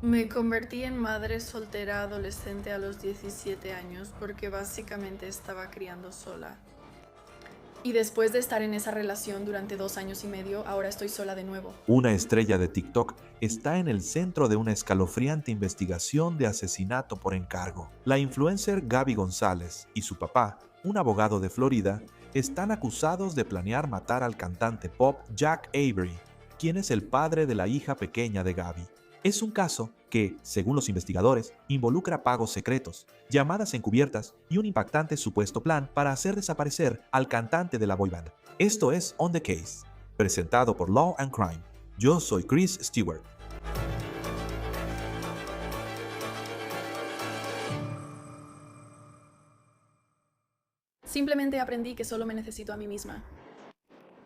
Me convertí en madre soltera adolescente a los 17 años porque básicamente estaba criando sola. Y después de estar en esa relación durante 2 años y medio, ahora estoy sola de nuevo. Una estrella de TikTok está en el centro de una escalofriante investigación de asesinato por encargo. La influencer Gaby González y su papá, un abogado de Florida, están acusados de planear matar al cantante pop Jack Avery, quien es el padre de la hija pequeña de Gaby. Es un caso que, según los investigadores, involucra pagos secretos, llamadas encubiertas y un impactante supuesto plan para hacer desaparecer al cantante de la boy band. Esto es On the Case, presentado por Law and Crime. Yo soy Chris Stewart. Simplemente aprendí que solo me necesito a mí misma.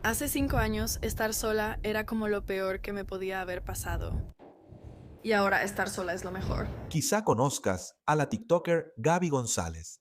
Hace 5 años, estar sola era como lo peor que me podía haber pasado. Y ahora estar sola es lo mejor. Quizá conozcas a la TikToker Gaby González.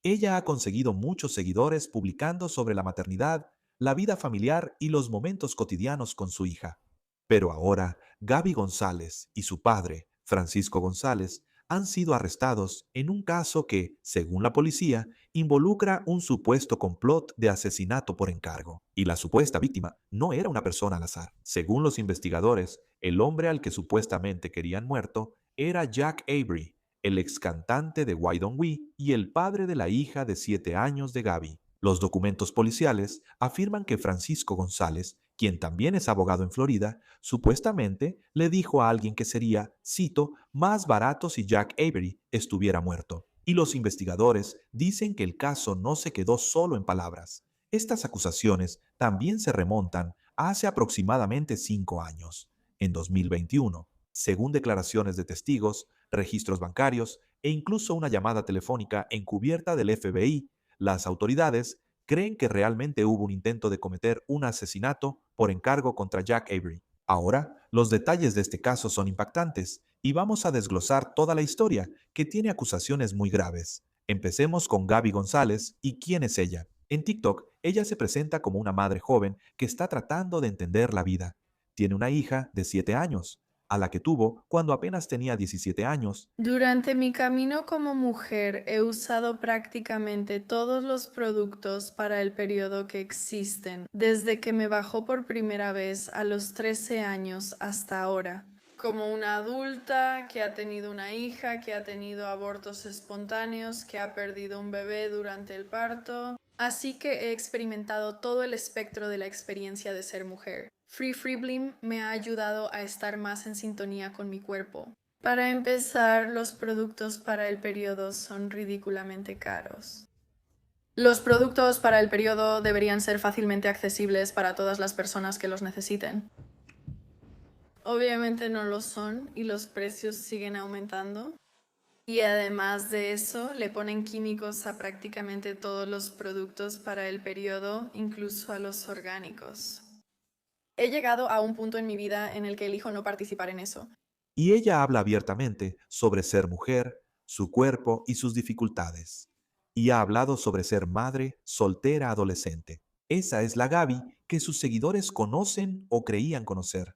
Ella ha conseguido muchos seguidores publicando sobre la maternidad, la vida familiar y los momentos cotidianos con su hija. Pero ahora, Gaby González y su padre, Francisco González, han sido arrestados en un caso que, según la policía, involucra un supuesto complot de asesinato por encargo. Y la supuesta víctima no era una persona al azar. Según los investigadores, el hombre al que supuestamente querían muerto era Jack Avery, el ex cantante de Why Don't We y el padre de la hija de 7 años de Gaby. Los documentos policiales afirman que Francisco González, quien también es abogado en Florida, supuestamente le dijo a alguien que sería, cito, más barato si Jack Avery estuviera muerto. Y los investigadores dicen que el caso no se quedó solo en palabras. Estas acusaciones también se remontan a hace aproximadamente 5 años, en 2021. Según declaraciones de testigos, registros bancarios e incluso una llamada telefónica encubierta del FBI, las autoridades creen que realmente hubo un intento de cometer un asesinato por encargo contra Jack Avery. Ahora, los detalles de este caso son impactantes y vamos a desglosar toda la historia, que tiene acusaciones muy graves. Empecemos con Gaby González y quién es ella. En TikTok, ella se presenta como una madre joven que está tratando de entender la vida. Tiene una hija de 7 años, a la que tuvo cuando apenas tenía 17 años. Durante mi camino como mujer he usado prácticamente todos los productos para el periodo que existen, desde que me bajó por primera vez a los 13 años hasta ahora. Como una adulta que ha tenido una hija, que ha tenido abortos espontáneos, que ha perdido un bebé durante el parto. Así que he experimentado todo el espectro de la experiencia de ser mujer. Free Blim me ha ayudado a estar más en sintonía con mi cuerpo. Para empezar, los productos para el periodo son ridículamente caros. Los productos para el periodo deberían ser fácilmente accesibles para todas las personas que los necesiten. Obviamente no lo son y los precios siguen aumentando. Y además de eso, le ponen químicos a prácticamente todos los productos para el periodo, incluso a los orgánicos. He llegado a un punto en mi vida en el que elijo no participar en eso. Y ella habla abiertamente sobre ser mujer, su cuerpo y sus dificultades. Y ha hablado sobre ser madre soltera adolescente. Esa es la Gaby que sus seguidores conocen o creían conocer.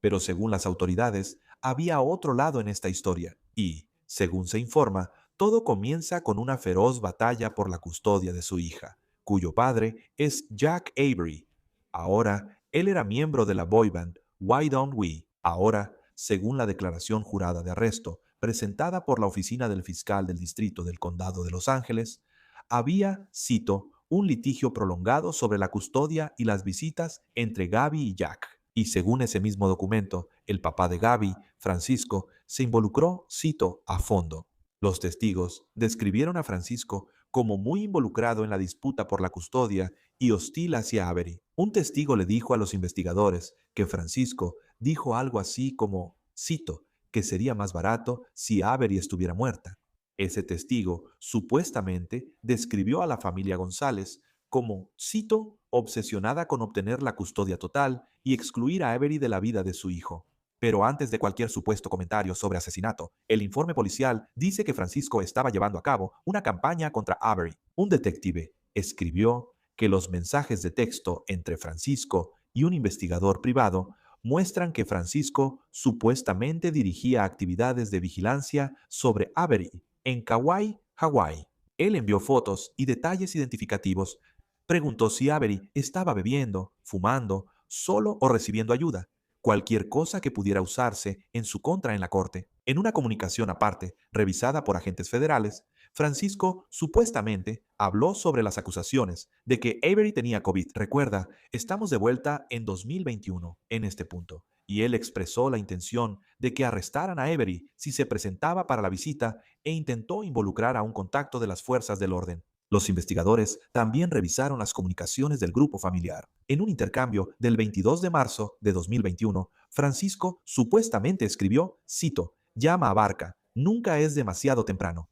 Pero según las autoridades, había otro lado en esta historia. Y, según se informa, todo comienza con una feroz batalla por la custodia de su hija, cuyo padre es Jack Avery. Ahora, él era miembro de la boy band Why Don't We. Ahora, según la declaración jurada de arresto presentada por la oficina del fiscal del distrito del condado de Los Ángeles, había, cito, un litigio prolongado sobre la custodia y las visitas entre Gaby y Jack. Y según ese mismo documento, el papá de Gaby, Francisco, se involucró, cito, a fondo. Los testigos describieron a Francisco como muy involucrado en la disputa por la custodia y hostil hacia Avery. Un testigo le dijo a los investigadores que Francisco dijo algo así como, cito, que sería más barato si Avery estuviera muerta. Ese testigo supuestamente describió a la familia González como, cito, obsesionada con obtener la custodia total y excluir a Avery de la vida de su hijo. Pero antes de cualquier supuesto comentario sobre asesinato, el informe policial dice que Francisco estaba llevando a cabo una campaña contra Avery. Un detective escribió que los mensajes de texto entre Francisco y un investigador privado muestran que Francisco supuestamente dirigía actividades de vigilancia sobre Avery en Kauai, Hawái. Él envió fotos y detalles identificativos. Preguntó si Avery estaba bebiendo, fumando, solo o recibiendo ayuda, cualquier cosa que pudiera usarse en su contra en la corte. En una comunicación aparte, revisada por agentes federales, Francisco supuestamente habló sobre las acusaciones de que Avery tenía COVID. Recuerda, estamos de vuelta en 2021 en este punto, y él expresó la intención de que arrestaran a Avery si se presentaba para la visita e intentó involucrar a un contacto de las fuerzas del orden. Los investigadores también revisaron las comunicaciones del grupo familiar. En un intercambio del 22 de marzo de 2021, Francisco supuestamente escribió, cito, llama a Barca, nunca es demasiado temprano.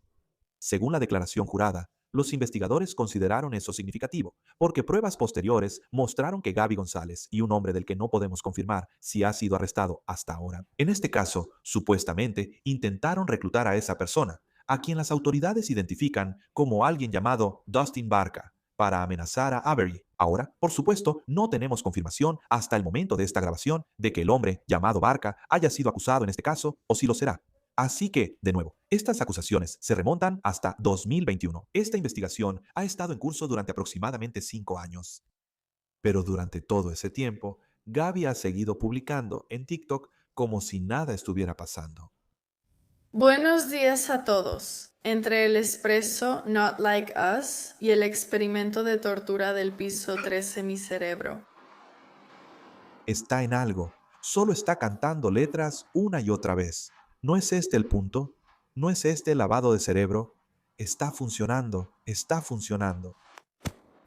Según la declaración jurada, los investigadores consideraron eso significativo, porque pruebas posteriores mostraron que Gaby González y un hombre del que no podemos confirmar si ha sido arrestado hasta ahora. En este caso, supuestamente, intentaron reclutar a esa persona, a quien las autoridades identifican como alguien llamado Dustin Barca, para amenazar a Avery. Ahora, por supuesto, no tenemos confirmación hasta el momento de esta grabación de que el hombre llamado Barca haya sido acusado en este caso o si lo será. Así que, de nuevo, estas acusaciones se remontan hasta 2021. Esta investigación ha estado en curso durante aproximadamente 5 años. Pero durante todo ese tiempo, Gaby ha seguido publicando en TikTok como si nada estuviera pasando. Buenos días a todos. Entre el expreso Not Like Us y el experimento de tortura del piso 13 mi cerebro. Está en algo, solo está cantando letras una y otra vez. ¿No es este el punto? ¿No es este el lavado de cerebro? Está funcionando, está funcionando.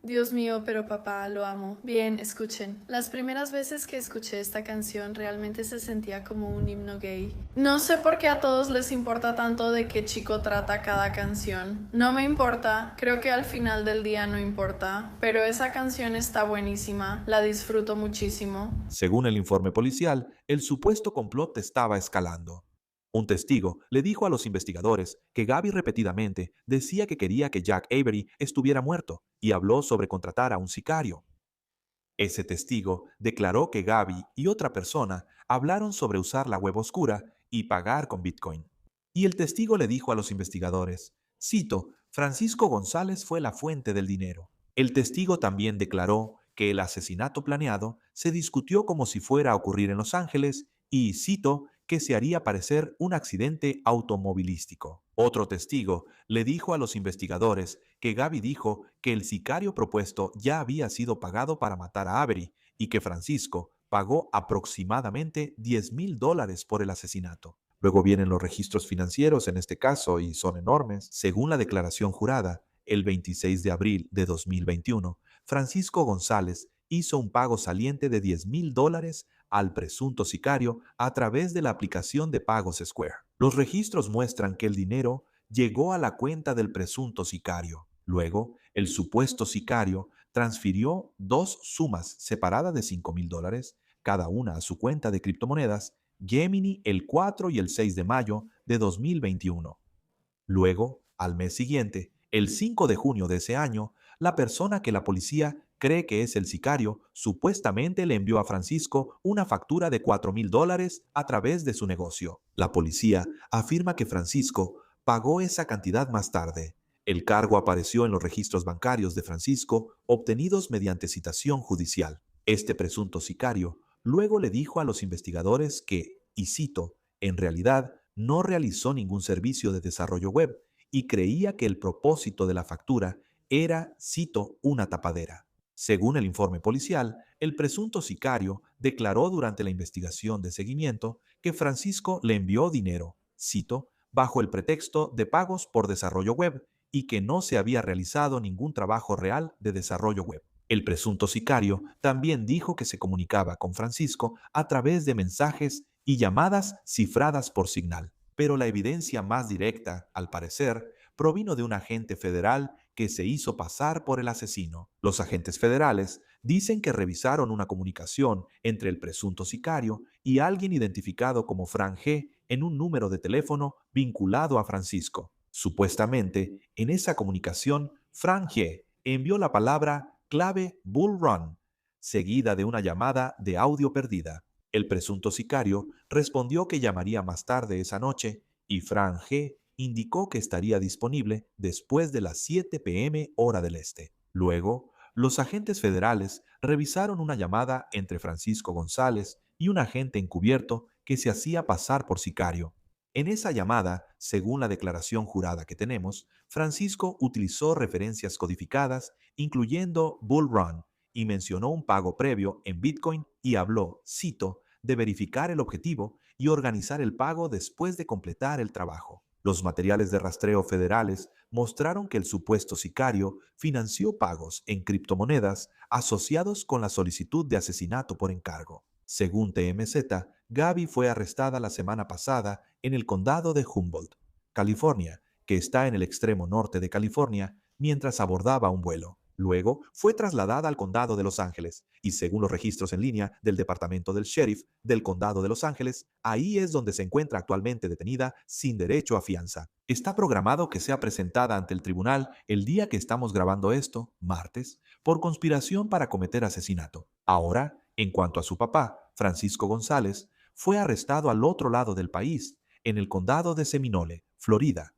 Dios mío, pero papá, lo amo. Bien, escuchen. Las primeras veces que escuché esta canción realmente se sentía como un himno gay. No sé por qué a todos les importa tanto de qué chico trata cada canción. No me importa, creo que al final del día no importa, pero esa canción está buenísima, la disfruto muchísimo. Según el informe policial, el supuesto complot estaba escalando. Un testigo le dijo a los investigadores que Gaby repetidamente decía que quería que Jack Avery estuviera muerto y habló sobre contratar a un sicario. Ese testigo declaró que Gaby y otra persona hablaron sobre usar la web oscura y pagar con Bitcoin. Y el testigo le dijo a los investigadores, cito, Francisco González fue la fuente del dinero. El testigo también declaró que el asesinato planeado se discutió como si fuera a ocurrir en Los Ángeles y, cito, que se haría parecer un accidente automovilístico. Otro testigo le dijo a los investigadores que Gaby dijo que el sicario propuesto ya había sido pagado para matar a Avery y que Francisco pagó aproximadamente $10,000 por el asesinato. Luego vienen los registros financieros en este caso y son enormes. Según la declaración jurada, el 26 de abril de 2021, Francisco González hizo un pago saliente de $10,000 al presunto sicario a través de la aplicación de pagos Square. Los registros muestran que el dinero llegó a la cuenta del presunto sicario. Luego, el supuesto sicario transfirió dos sumas separadas de $5,000, cada una a su cuenta de criptomonedas, Gemini el 4 y el 6 de mayo de 2021. Luego, al mes siguiente, el 5 de junio de ese año, la persona que la policía cree que es el sicario supuestamente le envió a Francisco una factura de $4,000 a través de su negocio. La policía afirma que Francisco pagó esa cantidad más tarde. El cargo apareció en los registros bancarios de Francisco obtenidos mediante citación judicial. Este presunto sicario luego le dijo a los investigadores que, y cito, en realidad no realizó ningún servicio de desarrollo web y creía que el propósito de la factura era, cito, una tapadera. Según el informe policial, el presunto sicario declaró durante la investigación de seguimiento que Francisco le envió dinero, cito, bajo el pretexto de pagos por desarrollo web y que no se había realizado ningún trabajo real de desarrollo web. El presunto sicario también dijo que se comunicaba con Francisco a través de mensajes y llamadas cifradas por Signal. Pero la evidencia más directa, al parecer, provino de un agente federal que se hizo pasar por el asesino. Los agentes federales dicen que revisaron una comunicación entre el presunto sicario y alguien identificado como Frank G. en un número de teléfono vinculado a Francisco. Supuestamente, en esa comunicación, Frank G. envió la palabra clave Bull Run, seguida de una llamada de audio perdida. El presunto sicario respondió que llamaría más tarde esa noche y Frank G. indicó que estaría disponible después de las 7 p.m. hora del este. Luego, los agentes federales revisaron una llamada entre Francisco González y un agente encubierto que se hacía pasar por sicario. En esa llamada, según la declaración jurada que tenemos, Francisco utilizó referencias codificadas, incluyendo Bull Run, y mencionó un pago previo en Bitcoin y habló, cito, de verificar el objetivo y organizar el pago después de completar el trabajo. Los materiales de rastreo federales mostraron que el supuesto sicario financió pagos en criptomonedas asociados con la solicitud de asesinato por encargo. Según TMZ, Gaby fue arrestada la semana pasada en el condado de Humboldt, California, que está en el extremo norte de California, mientras abordaba un vuelo. Luego fue trasladada al condado de Los Ángeles y según los registros en línea del departamento del sheriff del condado de Los Ángeles, ahí es donde se encuentra actualmente detenida sin derecho a fianza. Está programado que sea presentada ante el tribunal el día que estamos grabando esto, martes, por conspiración para cometer asesinato. Ahora, en cuanto a su papá, Francisco González, fue arrestado al otro lado del país, en el condado de Seminole, Florida.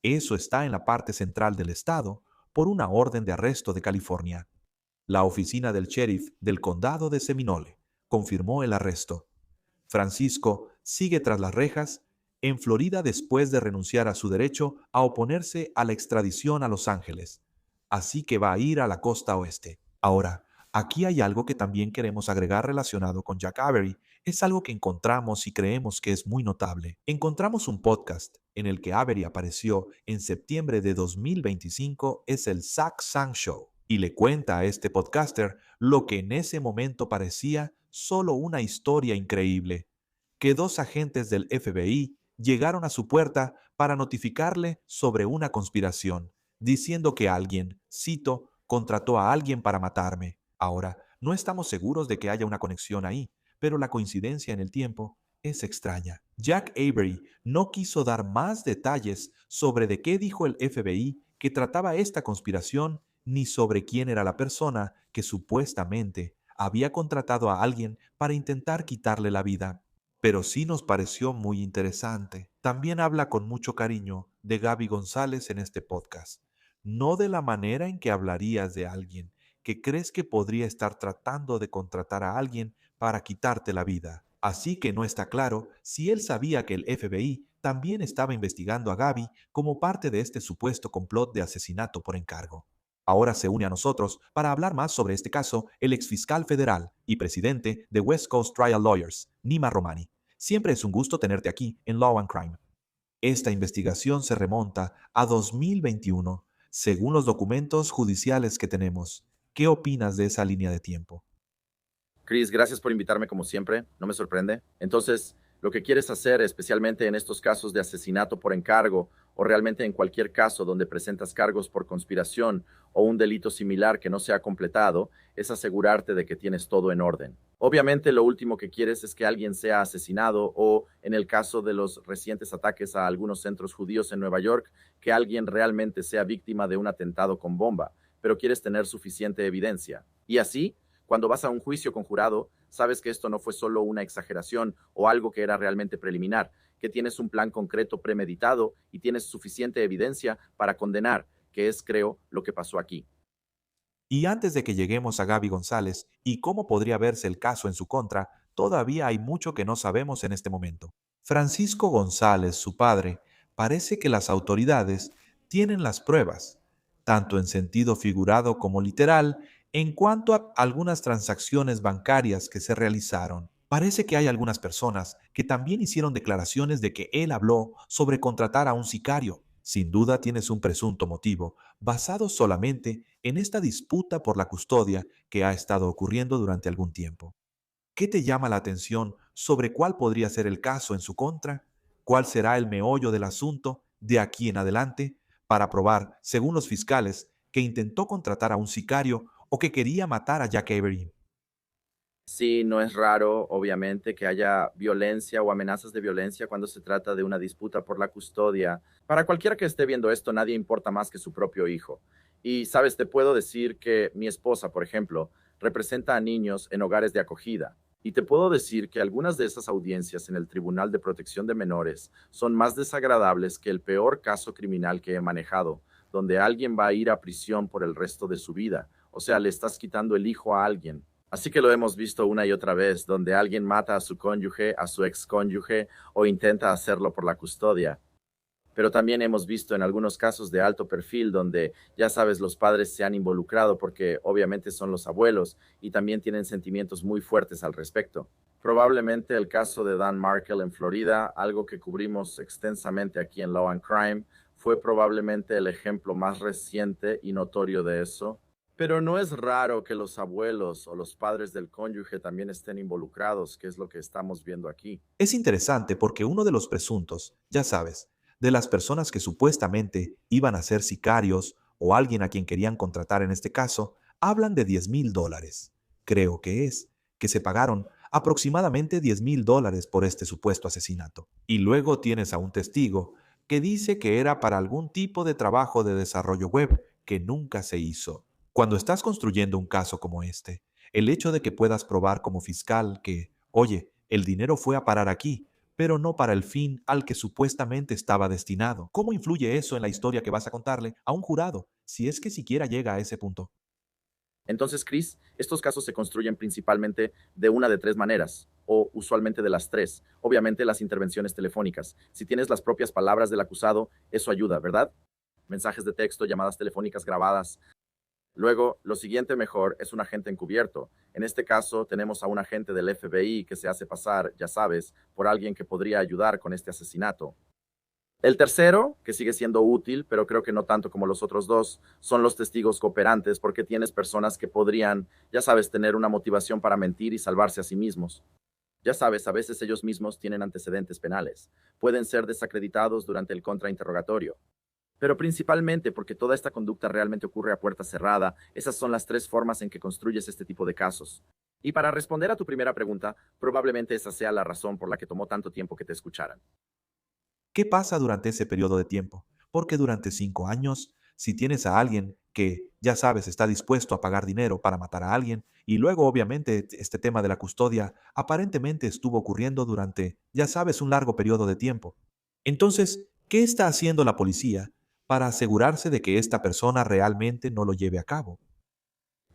Eso está en la parte central del estado, por una orden de arresto de California. La oficina del sheriff del condado de Seminole confirmó el arresto. Francisco sigue tras las rejas en Florida después de renunciar a su derecho a oponerse a la extradición a Los Ángeles, así que va a ir a la costa oeste. Ahora, aquí hay algo que también queremos agregar relacionado con Jack Avery. Es algo que encontramos y creemos que es muy notable. Encontramos un podcast en el que Avery apareció en septiembre de 2025, es el Zach Sang Show, y le cuenta a este podcaster lo que en ese momento parecía solo una historia increíble, que dos agentes del FBI llegaron a su puerta para notificarle sobre una conspiración, diciendo que alguien, cito, contrató a alguien para matarme. Ahora, no estamos seguros de que haya una conexión ahí, pero la coincidencia en el tiempo es extraña. Jack Avery no quiso dar más detalles sobre de qué dijo el FBI que trataba esta conspiración, ni sobre quién era la persona que supuestamente había contratado a alguien para intentar quitarle la vida. Pero sí nos pareció muy interesante. También habla con mucho cariño de Gaby González en este podcast. No de la manera en que hablarías de alguien que crees que podría estar tratando de contratar a alguien para quitarte la vida. Así que no está claro si él sabía que el FBI también estaba investigando a Gaby como parte de este supuesto complot de asesinato por encargo. Ahora se une a nosotros para hablar más sobre este caso el exfiscal federal y presidente de West Coast Trial Lawyers, Nima Romani. Siempre es un gusto tenerte aquí en Law and Crime. Esta investigación se remonta a 2021, según los documentos judiciales que tenemos. ¿Qué opinas de esa línea de tiempo? Chris, gracias por invitarme como siempre, no me sorprende. Entonces, lo que quieres hacer, especialmente en estos casos de asesinato por encargo o realmente en cualquier caso donde presentas cargos por conspiración o un delito similar que no se ha completado, es asegurarte de que tienes todo en orden. Obviamente, lo último que quieres es que alguien sea asesinado o, en el caso de los recientes ataques a algunos centros judíos en Nueva York, que alguien realmente sea víctima de un atentado con bomba, pero quieres tener suficiente evidencia. Y así, cuando vas a un juicio con jurado, sabes que esto no fue solo una exageración o algo que era realmente preliminar, que tienes un plan concreto premeditado y tienes suficiente evidencia para condenar, que es, creo, lo que pasó aquí. Y antes de que lleguemos a Gaby González y cómo podría verse el caso en su contra, todavía hay mucho que no sabemos en este momento. Francisco González, su padre, parece que las autoridades tienen las pruebas, tanto en sentido figurado como literal, en cuanto a algunas transacciones bancarias que se realizaron. Parece que hay algunas personas que también hicieron declaraciones de que él habló sobre contratar a un sicario. Sin duda tienes un presunto motivo, basado solamente en esta disputa por la custodia que ha estado ocurriendo durante algún tiempo. ¿Qué te llama la atención sobre cuál podría ser el caso en su contra? ¿Cuál será el meollo del asunto de aquí en adelante para probar, según los fiscales, que intentó contratar a un sicario o que quería matar a Jack Avery? Sí, no es raro, obviamente, que haya violencia o amenazas de violencia cuando se trata de una disputa por la custodia. Para cualquiera que esté viendo esto, nadie importa más que su propio hijo. Y, sabes, te puedo decir que mi esposa, por ejemplo, representa a niños en hogares de acogida. Y te puedo decir que algunas de esas audiencias en el Tribunal de Protección de Menores son más desagradables que el peor caso criminal que he manejado, donde alguien va a ir a prisión por el resto de su vida. O sea, le estás quitando el hijo a alguien. Así que lo hemos visto una y otra vez, donde alguien mata a su cónyuge, a su excónyuge, o intenta hacerlo por la custodia. Pero también hemos visto en algunos casos de alto perfil donde, ya sabes, los padres se han involucrado porque obviamente son los abuelos y también tienen sentimientos muy fuertes al respecto. Probablemente el caso de Dan Markel en Florida, algo que cubrimos extensamente aquí en Law and Crime, fue probablemente el ejemplo más reciente y notorio de eso. Pero no es raro que los abuelos o los padres del cónyuge también estén involucrados, que es lo que estamos viendo aquí. Es interesante porque uno de los presuntos, ya sabes, de las personas que supuestamente iban a ser sicarios o alguien a quien querían contratar en este caso, hablan de $10,000. Creo que se pagaron aproximadamente $10,000 por este supuesto asesinato. Y luego tienes a un testigo que dice que era para algún tipo de trabajo de desarrollo web que nunca se hizo. Cuando estás construyendo un caso como este, el hecho de que puedas probar como fiscal que, oye, el dinero fue a parar aquí, pero no para el fin al que supuestamente estaba destinado. ¿Cómo influye eso en la historia que vas a contarle a un jurado, si es que siquiera llega a ese punto? Entonces, Chris, estos casos se construyen principalmente de una de tres maneras, o usualmente de las tres. Obviamente, las intervenciones telefónicas. Si tienes las propias palabras del acusado, eso ayuda, ¿verdad? Mensajes de texto, llamadas telefónicas grabadas. Luego, lo siguiente mejor es un agente encubierto. En este caso, tenemos a un agente del FBI que se hace pasar, ya sabes, por alguien que podría ayudar con este asesinato. El tercero, que sigue siendo útil, pero creo que no tanto como los otros dos, son los testigos cooperantes, porque tienes personas que podrían, ya sabes, tener una motivación para mentir y salvarse a sí mismos. Ya sabes, a veces ellos mismos tienen antecedentes penales. Pueden ser desacreditados durante el contrainterrogatorio. Pero principalmente porque toda esta conducta realmente ocurre a puerta cerrada. Esas son las tres formas en que construyes este tipo de casos. Y para responder a tu primera pregunta, probablemente esa sea la razón por la que tomó tanto tiempo que te escucharan. ¿Qué pasa durante ese periodo de tiempo? Porque durante 5 años, si tienes a alguien que, ya sabes, está dispuesto a pagar dinero para matar a alguien, y luego obviamente este tema de la custodia aparentemente estuvo ocurriendo durante, ya sabes, un largo periodo de tiempo. Entonces, ¿qué está haciendo la policía para asegurarse de que esta persona realmente no lo lleve a cabo?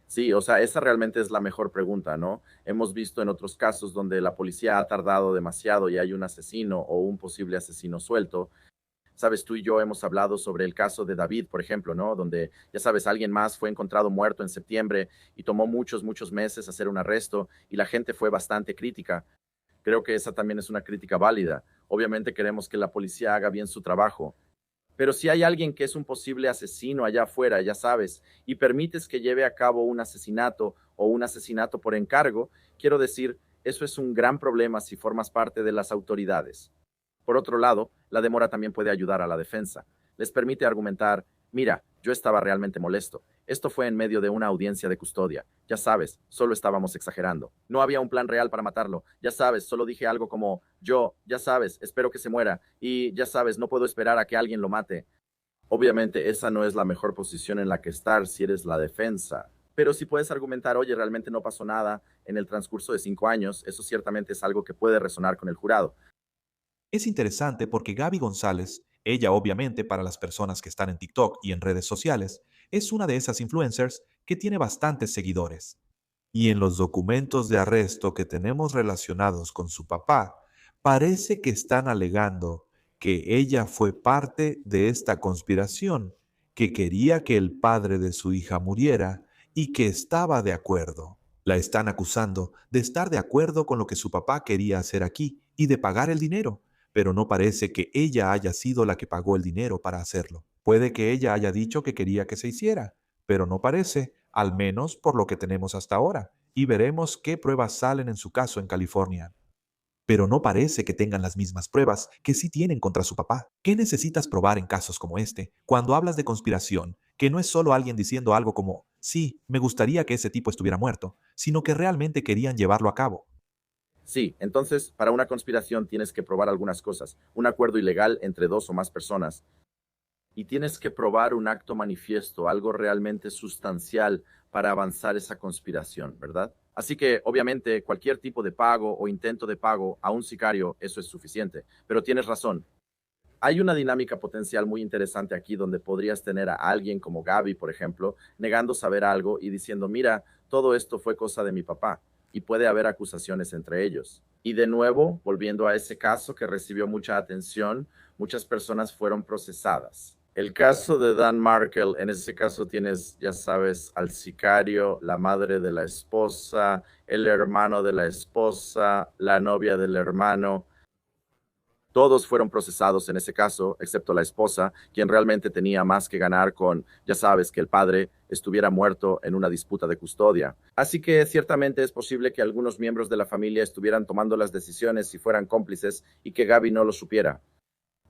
Sí, o sea, esa realmente es la mejor pregunta, ¿no? Hemos visto en otros casos donde la policía ha tardado demasiado y hay un asesino o un posible asesino suelto. Sabes, tú y yo hemos hablado sobre el caso de David, por ejemplo, ¿no? Donde, ya sabes, alguien más fue encontrado muerto en septiembre y tomó muchos meses hacer un arresto y la gente fue bastante crítica. Creo que esa también es una crítica válida. Obviamente queremos que la policía haga bien su trabajo. Pero si hay alguien que es un posible asesino allá afuera, ya sabes, y permites que lleve a cabo un asesinato o un asesinato por encargo, quiero decir, eso es un gran problema si formas parte de las autoridades. Por otro lado, la demora también puede ayudar a la defensa. Les permite argumentar, mira, yo estaba realmente molesto. Esto fue en medio de una audiencia de custodia. Ya sabes, solo estábamos exagerando. No había un plan real para matarlo. Ya sabes, solo dije algo como, yo, ya sabes, espero que se muera. Y ya sabes, no puedo esperar a que alguien lo mate. Obviamente, esa no es la mejor posición en la que estar si eres la defensa. Pero si puedes argumentar, oye, realmente no pasó nada en el transcurso de 5 años, eso ciertamente es algo que puede resonar con el jurado. Es interesante porque Gaby González, ella obviamente para las personas que están en TikTok y en redes sociales, es una de esas influencers que tiene bastantes seguidores. Y en los documentos de arresto que tenemos relacionados con su papá, parece que están alegando que ella fue parte de esta conspiración, que quería que el padre de su hija muriera y que estaba de acuerdo. La están acusando de estar de acuerdo con lo que su papá quería hacer aquí y de pagar el dinero, pero no parece que ella haya sido la que pagó el dinero para hacerlo. Puede que ella haya dicho que quería que se hiciera, pero no parece, al menos por lo que tenemos hasta ahora, y veremos qué pruebas salen en su caso en California. Pero no parece que tengan las mismas pruebas que sí tienen contra su papá. ¿Qué necesitas probar en casos como este cuando hablas de conspiración, que no es solo alguien diciendo algo como, sí, me gustaría que ese tipo estuviera muerto, sino que realmente querían llevarlo a cabo? Sí, entonces, para una conspiración tienes que probar algunas cosas. Un acuerdo ilegal entre dos o más personas. Y tienes que probar un acto manifiesto, algo realmente sustancial para avanzar esa conspiración, ¿verdad? Así que, obviamente, cualquier tipo de pago o intento de pago a un sicario, eso es suficiente. Pero tienes razón. Hay una dinámica potencial muy interesante aquí donde podrías tener a alguien como Gaby, por ejemplo, negando saber algo y diciendo, mira, todo esto fue cosa de mi papá y puede haber acusaciones entre ellos. Y de nuevo, volviendo a ese caso que recibió mucha atención, muchas personas fueron procesadas. El caso de Dan Markel, en ese caso tienes, ya sabes, al sicario, la madre de la esposa, el hermano de la esposa, la novia del hermano. Todos fueron procesados en ese caso, excepto la esposa, quien realmente tenía más que ganar con, ya sabes, que el padre estuviera muerto en una disputa de custodia. Así que ciertamente es posible que algunos miembros de la familia estuvieran tomando las decisiones y fueran cómplices y que Gaby no lo supiera.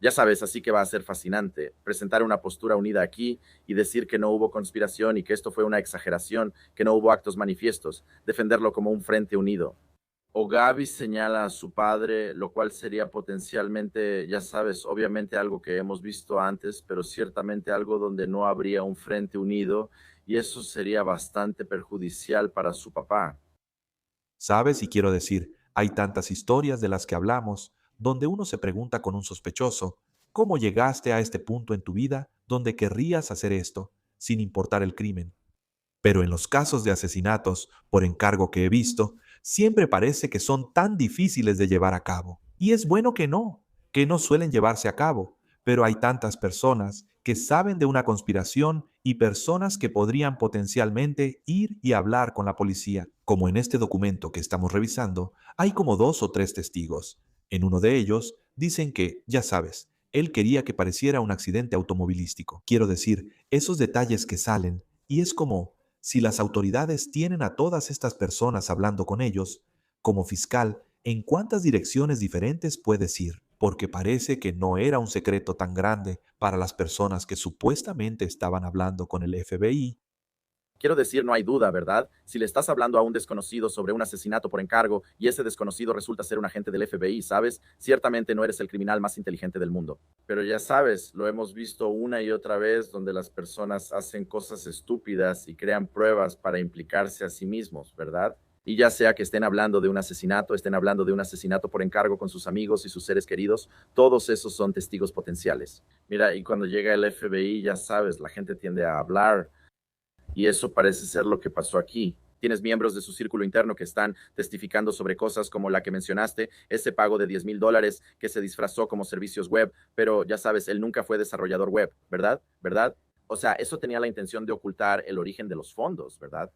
Ya sabes, así que va a ser fascinante presentar una postura unida aquí y decir que no hubo conspiración y que esto fue una exageración, que no hubo actos manifiestos, defenderlo como un frente unido. O Gaby señala a su padre, lo cual sería potencialmente, ya sabes, obviamente algo que hemos visto antes, pero ciertamente algo donde no habría un frente unido y eso sería bastante perjudicial para su papá. ¿Sabes? Y quiero decir, hay tantas historias de las que hablamos donde uno se pregunta con un sospechoso, ¿cómo llegaste a este punto en tu vida donde querrías hacer esto, sin importar el crimen? Pero en los casos de asesinatos por encargo que he visto, siempre parece que son tan difíciles de llevar a cabo. Y es bueno que no suelen llevarse a cabo, pero hay tantas personas que saben de una conspiración y personas que podrían potencialmente ir y hablar con la policía. Como en este documento que estamos revisando, hay como 2 o 3 testigos. En uno de ellos dicen que, ya sabes, él quería que pareciera un accidente automovilístico. Quiero decir, esos detalles que salen, y es como si las autoridades tienen a todas estas personas hablando con ellos, como fiscal, ¿en cuántas direcciones diferentes puedes ir? Porque parece que no era un secreto tan grande para las personas que supuestamente estaban hablando con el FBI. Quiero decir, no hay duda, ¿verdad? Si le estás hablando a un desconocido sobre un asesinato por encargo y ese desconocido resulta ser un agente del FBI, ¿sabes? Ciertamente no eres el criminal más inteligente del mundo. Pero ya sabes, lo hemos visto una y otra vez donde las personas hacen cosas estúpidas y crean pruebas para implicarse a sí mismos, ¿verdad? Y ya sea que estén hablando de un asesinato, estén hablando de un asesinato por encargo con sus amigos y sus seres queridos, todos esos son testigos potenciales. Mira, y cuando llega el FBI, ya sabes, la gente tiende a hablar y eso parece ser lo que pasó aquí. Tienes miembros de su círculo interno que están testificando sobre cosas como la que mencionaste, ese pago de $10,000 que se disfrazó como servicios web, pero ya sabes, él nunca fue desarrollador web, ¿verdad? ¿Verdad? O sea, eso tenía la intención de ocultar el origen de los fondos, ¿verdad?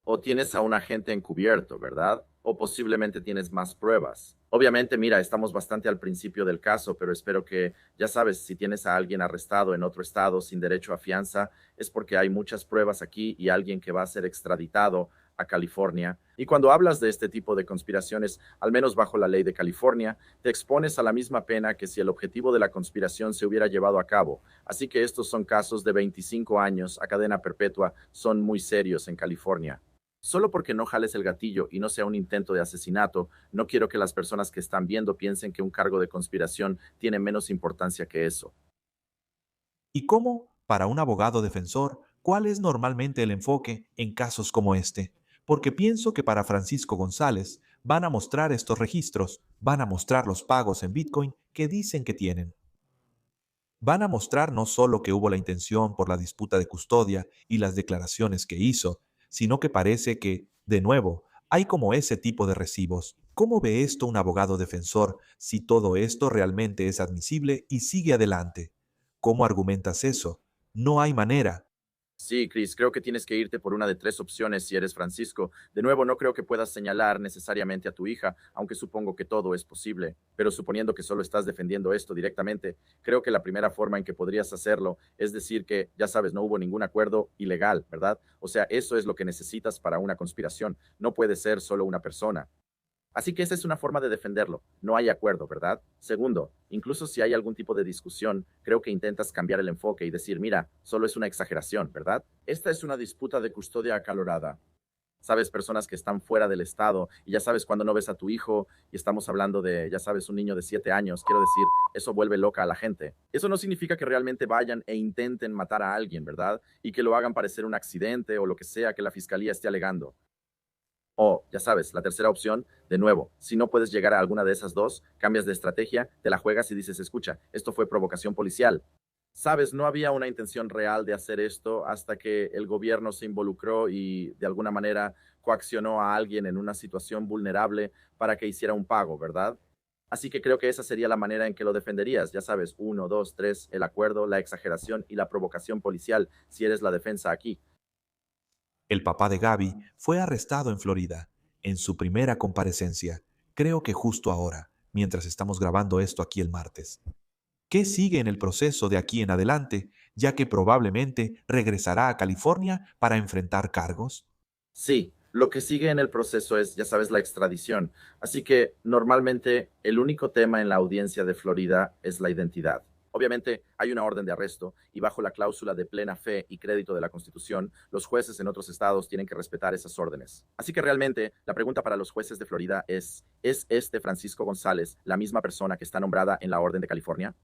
O tienes a un agente encubierto, ¿verdad? O posiblemente tienes más pruebas. Obviamente, mira, estamos bastante al principio del caso, pero espero que, ya sabes, si tienes a alguien arrestado en otro estado sin derecho a fianza, es porque hay muchas pruebas aquí y alguien que va a ser extraditado a California. Y cuando hablas de este tipo de conspiraciones, al menos bajo la ley de California, te expones a la misma pena que si el objetivo de la conspiración se hubiera llevado a cabo. Así que estos son casos de 25 años a cadena perpetua, son muy serios en California. Solo porque no jales el gatillo y no sea un intento de asesinato, no quiero que las personas que están viendo piensen que un cargo de conspiración tiene menos importancia que eso. ¿Y cómo, para un abogado defensor, cuál es normalmente el enfoque en casos como este? Porque pienso que para Francisco González van a mostrar estos registros, van a mostrar los pagos en Bitcoin que dicen que tienen. Van a mostrar no solo que hubo la intención por la disputa de custodia y las declaraciones que hizo, sino que parece que, de nuevo, hay como ese tipo de recibos. ¿Cómo ve esto un abogado defensor si todo esto realmente es admisible y sigue adelante? ¿Cómo argumentas eso? No hay manera. Sí, Chris, creo que tienes que irte por una de tres opciones si eres Francisco. De nuevo, no creo que puedas señalar necesariamente a tu hija, aunque supongo que todo es posible. Pero suponiendo que solo estás defendiendo esto directamente, creo que la primera forma en que podrías hacerlo es decir que, ya sabes, no hubo ningún acuerdo ilegal, ¿verdad? O sea, eso es lo que necesitas para una conspiración. No puede ser solo una persona. Así que esa es una forma de defenderlo. No hay acuerdo, ¿verdad? Segundo, incluso si hay algún tipo de discusión, creo que intentas cambiar el enfoque y decir, mira, solo es una exageración, ¿verdad? Esta es una disputa de custodia acalorada. Sabes, personas que están fuera del estado y ya sabes cuando no ves a tu hijo y estamos hablando de, ya sabes, un niño de 7 años, quiero decir, eso vuelve loca a la gente. Eso no significa que realmente vayan e intenten matar a alguien, ¿verdad? Y que lo hagan parecer un accidente o lo que sea que la fiscalía esté alegando. O, ya sabes, la tercera opción, de nuevo, si no puedes llegar a alguna de esas dos, cambias de estrategia, te la juegas y dices, escucha, esto fue provocación policial. Sabes, no había una intención real de hacer esto hasta que el gobierno se involucró y de alguna manera coaccionó a alguien en una situación vulnerable para que hiciera un pago, ¿verdad? Así que creo que esa sería la manera en que lo defenderías. Ya sabes, uno, dos, tres, el acuerdo, la exageración y la provocación policial, si eres la defensa aquí. El papá de Gaby fue arrestado en Florida, en su primera comparecencia, creo que justo ahora, mientras estamos grabando esto aquí el martes. ¿Qué sigue en el proceso de aquí en adelante, ya que probablemente regresará a California para enfrentar cargos? Sí, lo que sigue en el proceso es, ya sabes, la extradición. Así que normalmente el único tema en la audiencia de Florida es la identidad. Obviamente hay una orden de arresto y bajo la cláusula de plena fe y crédito de la Constitución, los jueces en otros estados tienen que respetar esas órdenes. Así que realmente la pregunta para los jueces de Florida ¿es este Francisco González la misma persona que está nombrada en la orden de California?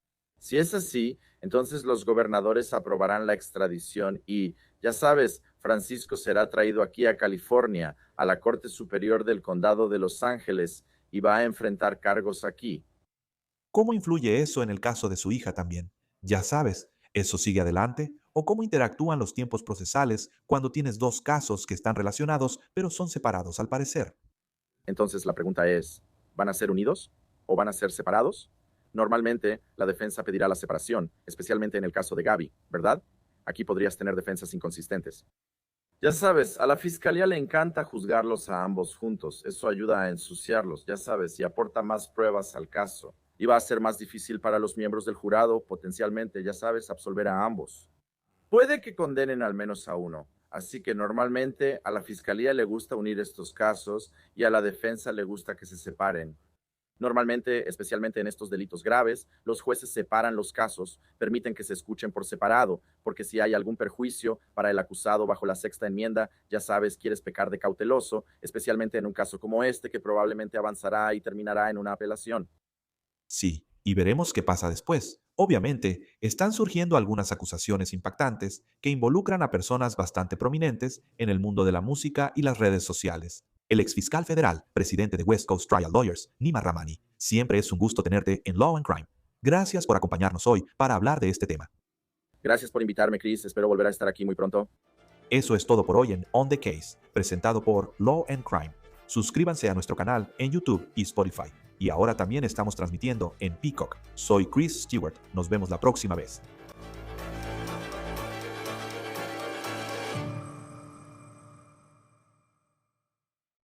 Si es así, entonces los gobernadores aprobarán la extradición y, ya sabes, Francisco será traído aquí a California, a la Corte Superior del Condado de Los Ángeles, y va a enfrentar cargos aquí. ¿Cómo influye eso en el caso de su hija también? Ya sabes, ¿eso sigue adelante? ¿O cómo interactúan los tiempos procesales cuando tienes dos casos que están relacionados pero son separados al parecer? Entonces la pregunta es, ¿van a ser unidos o van a ser separados? Normalmente la defensa pedirá la separación, especialmente en el caso de Gaby, ¿verdad? Aquí podrías tener defensas inconsistentes. Ya sabes, a la fiscalía le encanta juzgarlos a ambos juntos. Eso ayuda a ensuciarlos, ya sabes, y aporta más pruebas al caso. Y va a ser más difícil para los miembros del jurado, potencialmente, ya sabes, absolver a ambos. Puede que condenen al menos a uno. Así que normalmente a la fiscalía le gusta unir estos casos y a la defensa le gusta que se separen. Normalmente, especialmente en estos delitos graves, los jueces separan los casos, permiten que se escuchen por separado, porque si hay algún perjuicio para el acusado bajo la sexta enmienda, ya sabes, quieres pecar de cauteloso, especialmente en un caso como este que probablemente avanzará y terminará en una apelación. Sí, y veremos qué pasa después. Obviamente, están surgiendo algunas acusaciones impactantes que involucran a personas bastante prominentes en el mundo de la música y las redes sociales. El exfiscal federal, presidente de West Coast Trial Lawyers, Nima Ramani. Siempre es un gusto tenerte en Law and Crime. Gracias por acompañarnos hoy para hablar de este tema. Gracias por invitarme, Chris. Espero volver a estar aquí muy pronto. Eso es todo por hoy en On the Case, presentado por Law and Crime. Suscríbanse a nuestro canal en YouTube y Spotify. Y ahora también estamos transmitiendo en Peacock. Soy Chris Stewart. Nos vemos la próxima vez.